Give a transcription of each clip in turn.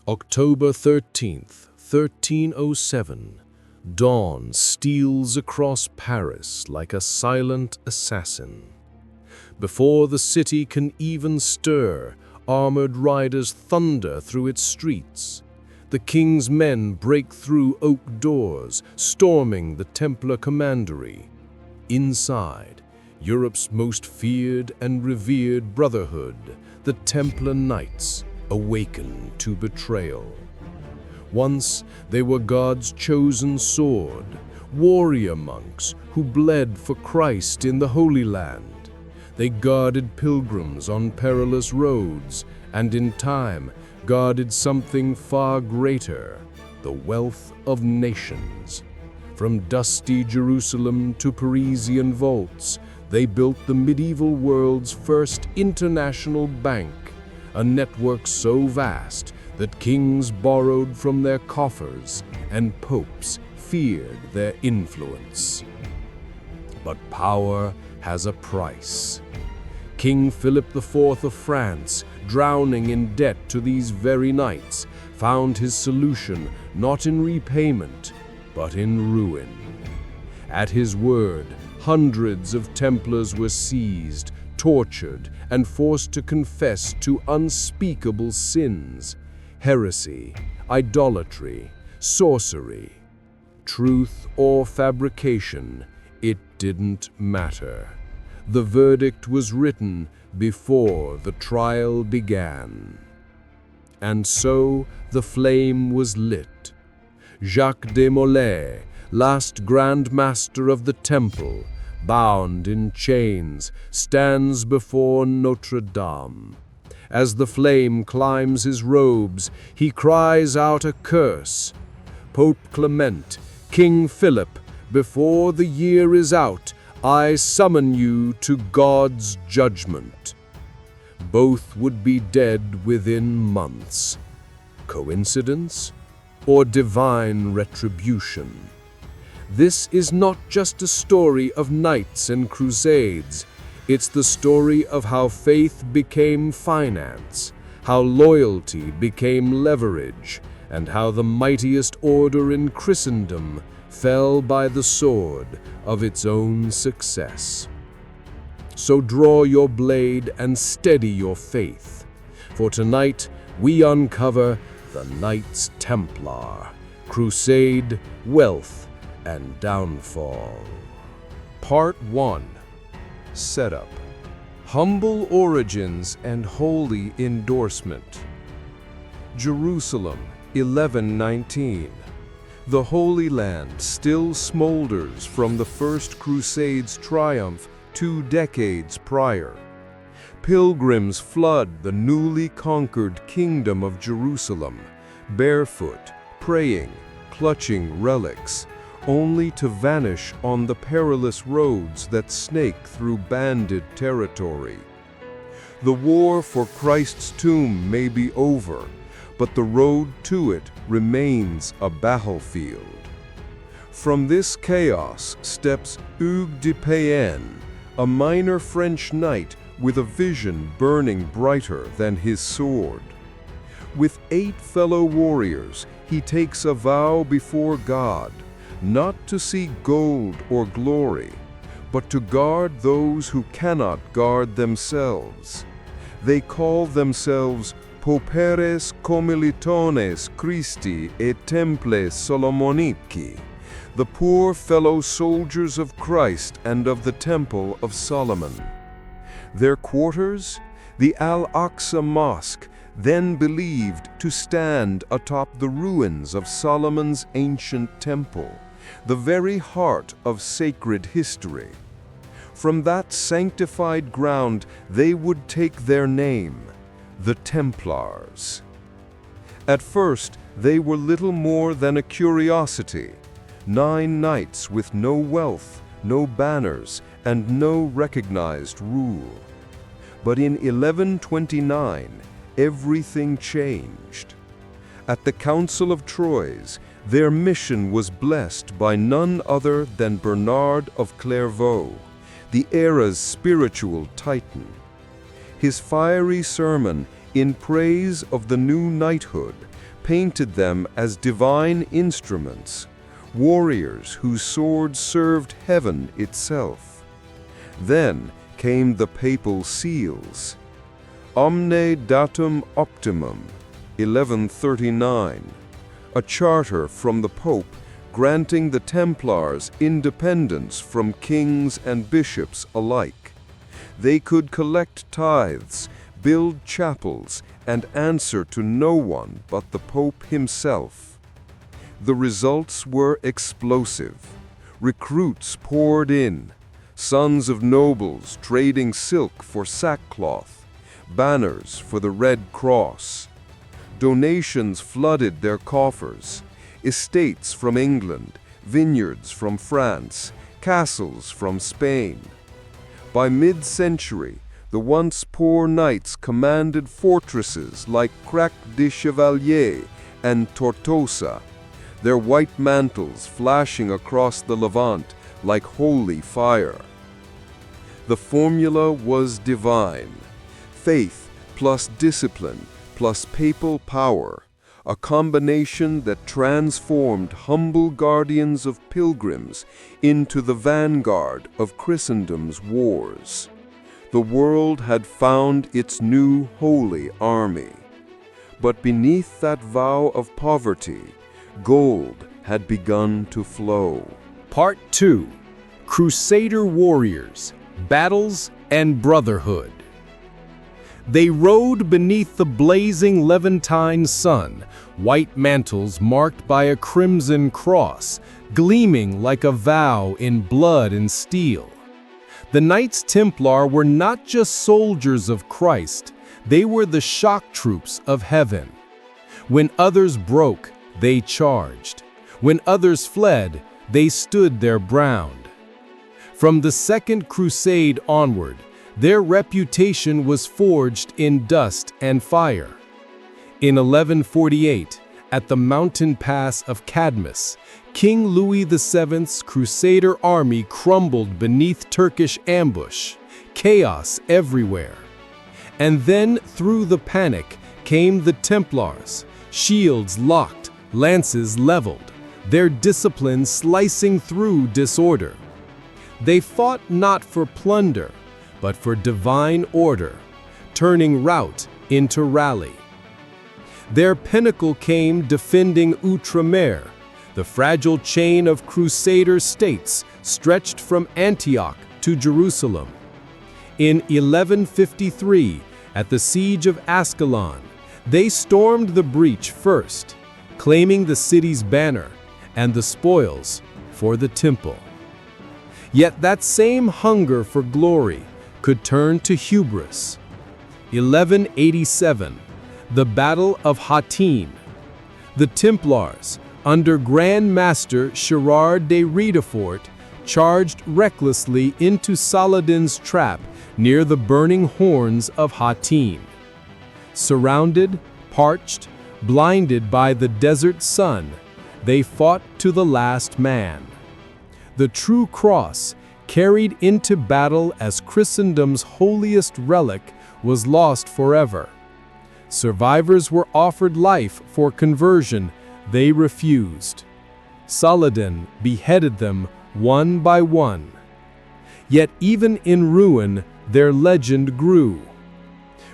October 13th, 1307. Dawn steals across Paris like a silent assassin. Before the city can even stir, armored riders thunder through its streets. The king's men break through oak doors, storming the Templar commandery. Inside, Europe's most feared and revered brotherhood, the Templar Knights, awaken to betrayal. Once they were God's chosen sword, warrior monks who bled for Christ in the Holy Land. They guarded pilgrims on perilous roads, and in time guarded something far greater, the wealth of nations. From dusty Jerusalem to Parisian vaults, they built the medieval world's first international bank, a network so vast that kings borrowed from their coffers and popes feared their influence. But power has a price. King Philip IV of France, drowning in debt to these very knights, found his solution not in repayment, but in ruin. At his word, hundreds of Templars were seized, tortured, and forced to confess to unspeakable sins: heresy, idolatry, sorcery. Truth or fabrication, it didn't matter. The verdict was written before the trial began. And so the flame was lit. Jacques de Molay, last Grand Master of the Temple, bound in chains, stands before Notre Dame. As the flame climbs his robes, he cries out a curse. Pope Clement, King Philip, before the year is out, I summon you to God's judgment. Both would be dead within months. Coincidence or divine retribution? This is not just a story of knights and crusades. It's the story of how faith became finance, how loyalty became leverage, and how the mightiest order in Christendom fell by the sword of its own success. So draw your blade and steady your faith, for tonight we uncover the Knights Templar, Crusade, Wealth, and Downfall. Part 1. Setup. Humble origins and holy endorsement. Jerusalem, 1119. The Holy Land still smolders from the First Crusade's triumph 2 decades prior. Pilgrims flood the newly conquered Kingdom of Jerusalem, barefoot, praying, clutching relics, only to vanish on the perilous roads that snake through banded territory. The war for Christ's tomb may be over, but the road to it remains a battlefield. From this chaos steps Hugues de Payenne, a minor French knight with a vision burning brighter than his sword. With 8 fellow warriors, he takes a vow before God, not to seek gold or glory, but to guard those who cannot guard themselves. They call themselves Pauperes Commilitones Christi et Temples Solomonici, the poor fellow soldiers of Christ and of the Temple of Solomon. Their quarters? The Al-Aqsa Mosque, then believed to stand atop the ruins of Solomon's ancient temple, the very heart of sacred history. From that sanctified ground they would take their name, the Templars. At first, they were little more than a curiosity, 9 knights with no wealth, no banners, and no recognized rule. But in 1129, everything changed. At the Council of Troyes, their mission was blessed by none other than Bernard of Clairvaux, the era's spiritual titan. His fiery sermon in praise of the new knighthood painted them as divine instruments, warriors whose swords served heaven itself. Then came the papal seals. Omne datum optimum, 1139, a charter from the Pope granting the Templars independence from kings and bishops alike. They could collect tithes, build chapels, and answer to no one but the Pope himself. The results were explosive. Recruits poured in, sons of nobles trading silk for sackcloth, banners for the Red Cross. Donations flooded their coffers, estates from England, vineyards from France, castles from Spain. By mid-century, the once poor knights commanded fortresses like Crac de Chevalier and Tortosa, their white mantles flashing across the Levant like holy fire. The formula was divine: faith plus discipline plus papal power, a combination that transformed humble guardians of pilgrims into the vanguard of Christendom's wars. The world had found its new holy army. But beneath that vow of poverty, gold had begun to flow. Part 2. Crusader Warriors, Battles and Brotherhood. They rode beneath the blazing Levantine sun, white mantles marked by a crimson cross, gleaming like a vow in blood and steel. The Knights Templar were not just soldiers of Christ, they were the shock troops of heaven. When others broke, they charged. When others fled, they stood their ground. From the Second Crusade onward, their reputation was forged in dust and fire. In 1148, at the mountain pass of Cadmus, King Louis VII's Crusader army crumbled beneath Turkish ambush, chaos everywhere. And then, through the panic, came the Templars, shields locked, lances leveled, their discipline slicing through disorder. They fought not for plunder, but for divine order, turning rout into rally. Their pinnacle came defending Outremer, the fragile chain of Crusader states stretched from Antioch to Jerusalem. In 1153, at the siege of Ascalon, they stormed the breach first, claiming the city's banner and the spoils for the temple. Yet that same hunger for glory could turn to hubris. 1187, the Battle of Hattin. The Templars, under Grand Master Gerard de Redefort, charged recklessly into Saladin's trap near the burning horns of Hattin. Surrounded, parched, blinded by the desert sun, they fought to the last man. The true cross, carried into battle as Christendom's holiest relic, was lost forever. Survivors were offered life for conversion. They refused. Saladin beheaded them one by one. Yet even in ruin, their legend grew.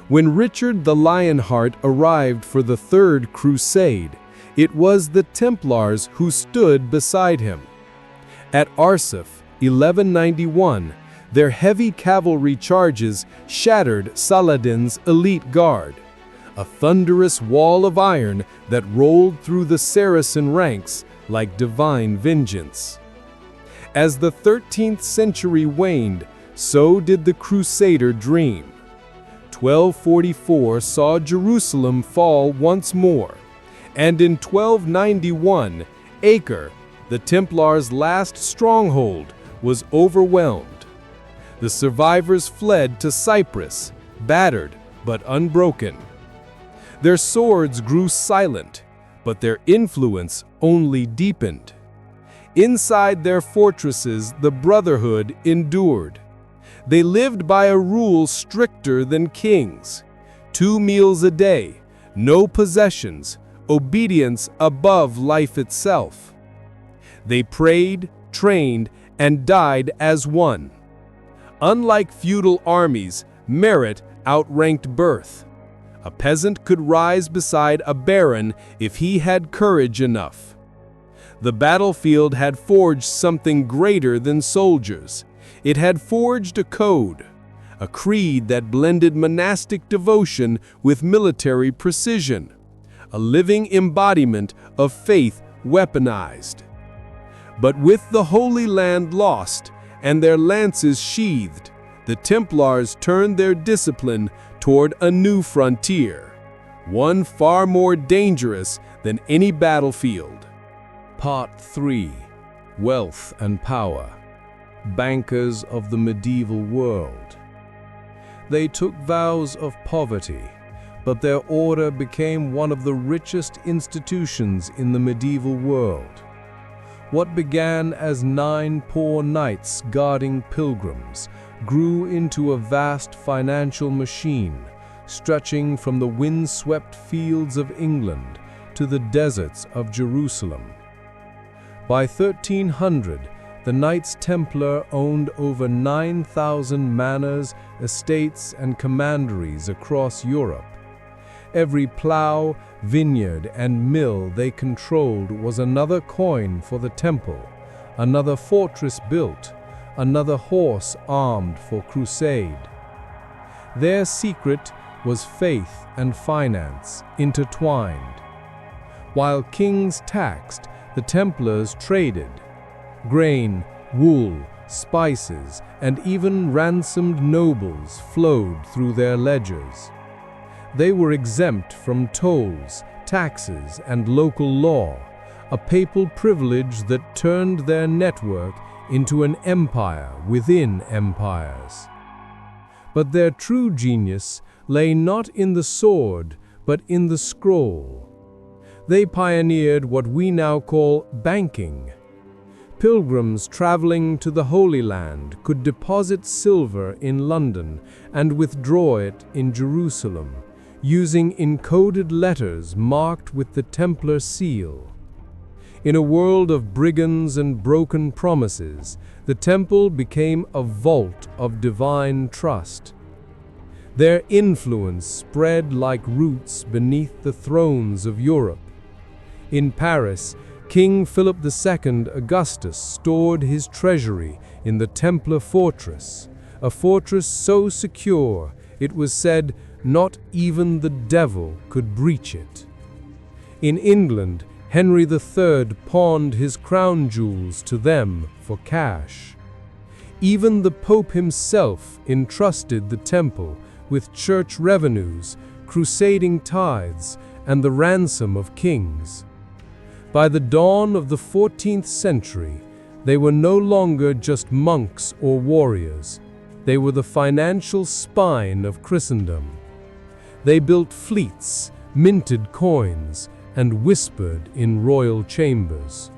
When Richard the Lionheart arrived for the Third Crusade, it was the Templars who stood beside him. At Arsuf, 1191, their heavy cavalry charges shattered Saladin's elite guard, a thunderous wall of iron that rolled through the Saracen ranks like divine vengeance. As the 13th century waned, so did the Crusader dream. 1244 saw Jerusalem fall once more, and in 1291, Acre, the Templars' last stronghold, was overwhelmed. The survivors fled to Cyprus, battered but unbroken. Their swords grew silent, but their influence only deepened. Inside their fortresses, the Brotherhood endured. They lived by a rule stricter than kings: 2 meals a day, no possessions, obedience above life itself. They prayed, trained, and died as one. Unlike feudal armies, merit outranked birth. A peasant could rise beside a baron if he had courage enough. The battlefield had forged something greater than soldiers. It had forged a code, a creed that blended monastic devotion with military precision, a living embodiment of faith weaponized. But with the Holy Land lost and their lances sheathed, the Templars turned their discipline toward a new frontier, one far more dangerous than any battlefield. Part 3. Wealth and Power. Bankers of the medieval world. They took vows of poverty, but their order became one of the richest institutions in the medieval world. What began as 9 poor knights guarding pilgrims grew into a vast financial machine, stretching from the wind-swept fields of England to the deserts of Jerusalem. By 1300, the Knights Templar owned over 9,000 manors, estates, and commanderies across Europe. Every plough, vineyard, and mill they controlled was another coin for the temple, another fortress built, another horse armed for crusade. Their secret was faith and finance intertwined. While kings taxed, the Templars traded. Grain, wool, spices, and even ransomed nobles flowed through their ledgers. They were exempt from tolls, taxes, and local law, a papal privilege that turned their network into an empire within empires. But their true genius lay not in the sword, but in the scroll. They pioneered what we now call banking. Pilgrims traveling to the Holy Land could deposit silver in London and withdraw it in Jerusalem, using encoded letters marked with the Templar seal. In a world of brigands and broken promises, the temple became a vault of divine trust. Their influence spread like roots beneath the thrones of Europe. In Paris, King Philip II Augustus stored his treasury in the Templar fortress, a fortress so secure, it was said, not even the devil could breach it. In England, Henry III pawned his crown jewels to them for cash. Even the Pope himself entrusted the temple with church revenues, crusading tithes, and the ransom of kings. By the dawn of the 14th century, they were no longer just monks or warriors. They were the financial spine of Christendom. They built fleets, minted coins, and whispered in royal chambers.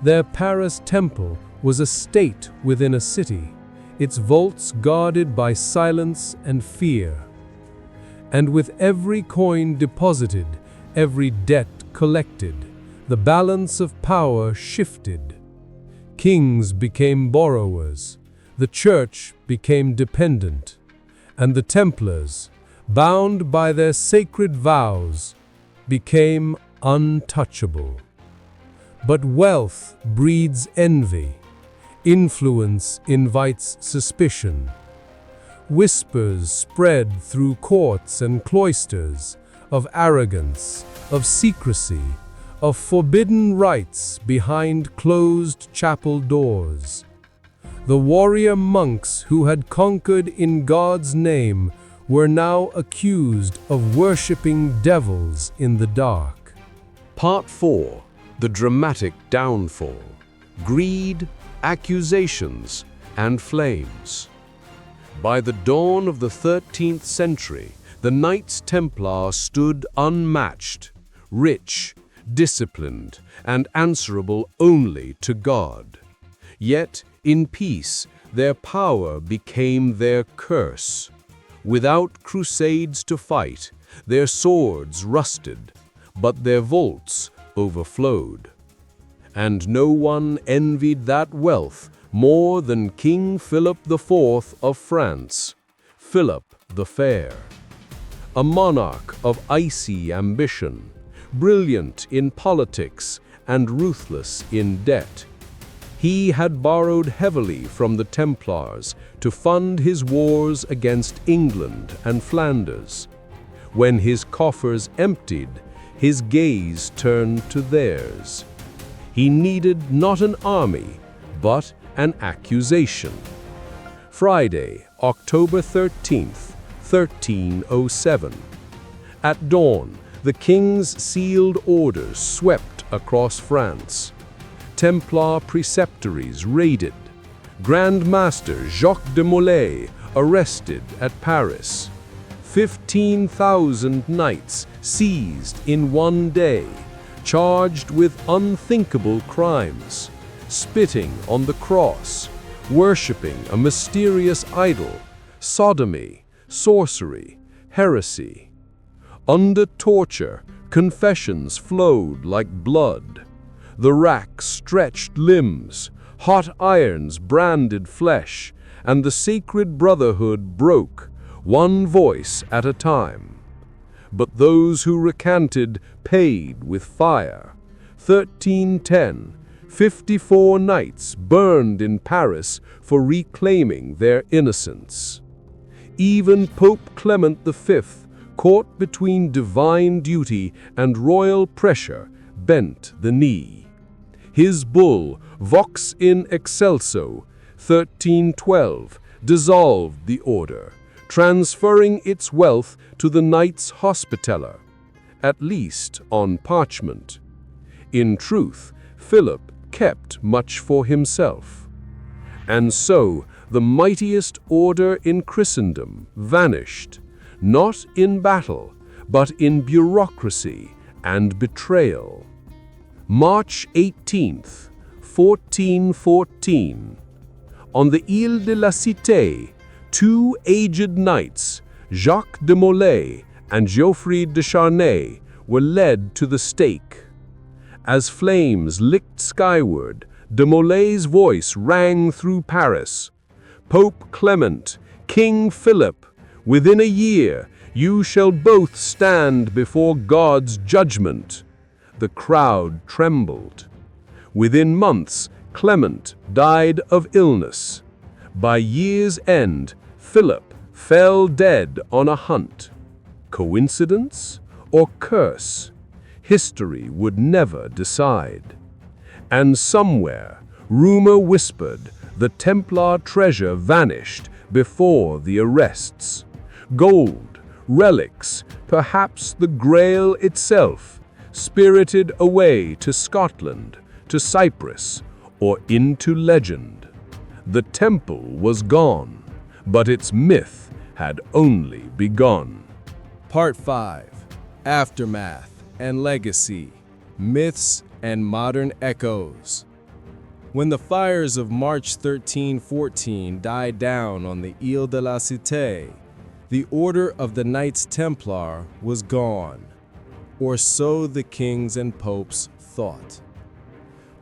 Their Paris temple was a state within a city, its vaults guarded by silence and fear. And with every coin deposited, every debt collected, the balance of power shifted. Kings became borrowers, the church became dependent, and the Templars, bound by their sacred vows, became untouchable. But wealth breeds envy. Influence invites suspicion. Whispers spread through courts and cloisters of arrogance, of secrecy, of forbidden rites behind closed chapel doors. The warrior monks who had conquered in God's name were now accused of worshipping devils in the dark. Part 4. The dramatic downfall. Greed, accusations, and flames. By the dawn of the 13th century, the Knights Templar stood unmatched, rich, disciplined, and answerable only to God. Yet, in peace, their power became their curse. Without crusades to fight, their swords rusted, but their vaults overflowed. And no one envied that wealth more than King Philip IV of France, Philip the Fair. A monarch of icy ambition, brilliant in politics and ruthless in debt. He had borrowed heavily from the Templars to fund his wars against England and Flanders. When his coffers emptied, his gaze turned to theirs. He needed not an army, but an accusation. Friday, October 13th, 1307. At dawn, the king's sealed orders swept across France. Templar preceptories raided. Grand Master Jacques de Molay arrested at Paris. 15,000 knights seized in one day, charged with unthinkable crimes, spitting on the cross, worshipping a mysterious idol, sodomy, sorcery, heresy. Under torture, confessions flowed like blood. The rack stretched limbs, hot irons branded flesh, and the sacred brotherhood broke, one voice at a time. But those who recanted paid with fire. 1310, 54 knights burned in Paris for reclaiming their innocence. Even Pope Clement V, caught between divine duty and royal pressure, bent the knee. His bull, Vox in Excelso, 1312, dissolved the order, transferring its wealth to the Knights Hospitaller, at least on parchment. In truth, Philip kept much for himself. And so, the mightiest order in Christendom vanished, not in battle, but in bureaucracy and betrayal. March 18th, 1414. On the Ile de la Cité, two aged knights, Jacques de Molay and Geoffrey de Charnay, were led to the stake. As flames licked skyward, de Molay's voice rang through Paris. Pope Clement, King Philip, within a year you shall both stand before God's judgment. The crowd trembled. Within months, Clement died of illness. By year's end, Philip fell dead on a hunt. Coincidence or curse? History would never decide. And somewhere, rumor whispered, the Templar treasure vanished before the arrests. Gold, relics, perhaps the Grail itself, spirited away to Scotland, to Cyprus, or into legend. The temple was gone, but its myth had only begun. Part 5. Aftermath and Legacy, Myths and Modern Echoes. When the fires of March 1314 died down on the Ile de la Cité, the order of the Knights Templar was gone, or so the kings and popes thought.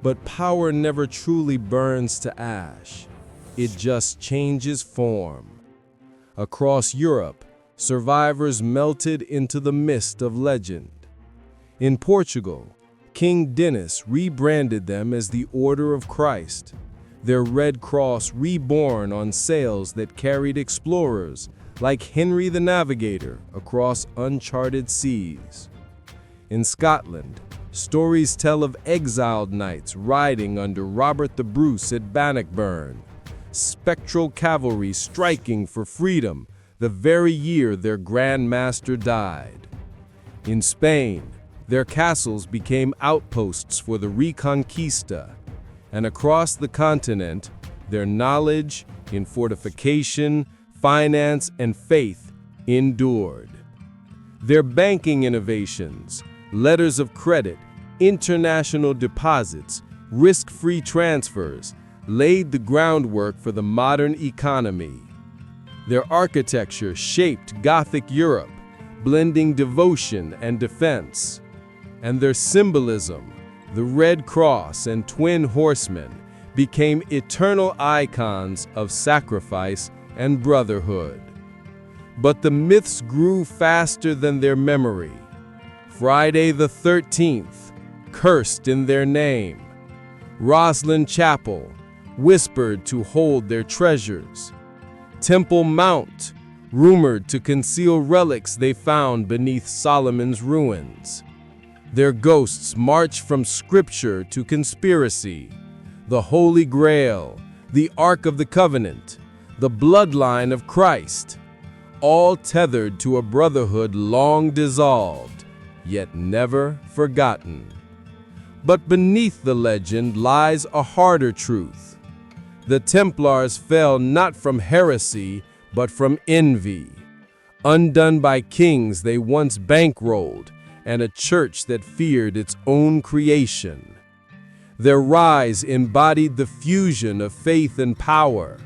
But power never truly burns to ash. It just changes form. Across Europe, survivors melted into the mist of legend. In Portugal, King Dinis rebranded them as the Order of Christ, their red cross reborn on sails that carried explorers like Henry the Navigator across uncharted seas. In Scotland, stories tell of exiled knights riding under Robert the Bruce at Bannockburn, spectral cavalry striking for freedom the very year their Grand Master died. In Spain, their castles became outposts for the Reconquista, and across the continent, their knowledge in fortification, finance, and faith endured. Their banking innovations, letters of credit, international deposits, risk-free transfers, laid the groundwork for the modern economy. Their architecture shaped Gothic Europe, blending devotion and defense. and their symbolism, the Red Cross and twin horsemen, became eternal icons of sacrifice and brotherhood. But the myths grew faster than their memory. Friday the 13th, cursed in their name. Roslyn Chapel, whispered to hold their treasures. Temple Mount, rumored to conceal relics they found beneath Solomon's ruins. Their ghosts march from scripture to conspiracy. The Holy Grail, the Ark of the Covenant, the bloodline of Christ, all tethered to a brotherhood long dissolved, yet never forgotten. But beneath the legend lies a harder truth. The Templars fell not from heresy, but from envy. Undone by kings they once bankrolled, and a church that feared its own creation. Their rise embodied the fusion of faith and power.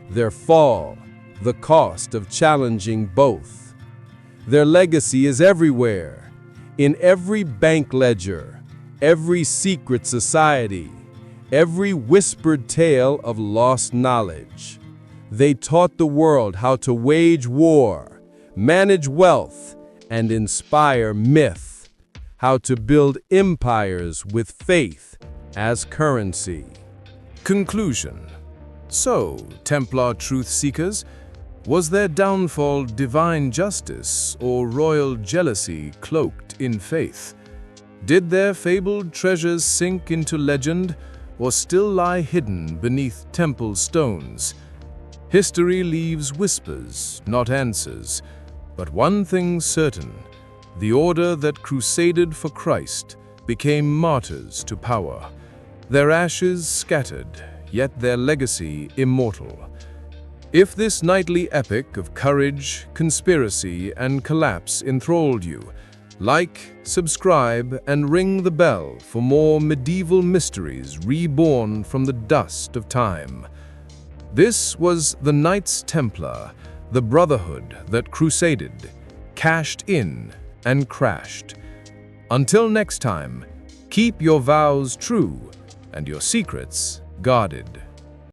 Their fall, the cost of challenging both. Their legacy is everywhere, in every bank ledger, every secret society, every whispered tale of lost knowledge. They taught the world how to wage war, manage wealth, and inspire myth, how to build empires with faith as currency. Conclusion. So, Templar truth seekers, was their downfall divine justice or royal jealousy cloaked in faith? Did their fabled treasures sink into legend or still lie hidden beneath temple stones? History leaves whispers, not answers. But one thing's certain, the order that crusaded for Christ became martyrs to power. Their ashes scattered, yet their legacy immortal. If this knightly epic of courage, conspiracy, and collapse enthralled you, like, subscribe, and ring the bell for more medieval mysteries reborn from the dust of time. This was the Knights Templar, the brotherhood that crusaded, cashed in, and crashed. Until next time, keep your vows true and your secrets guarded.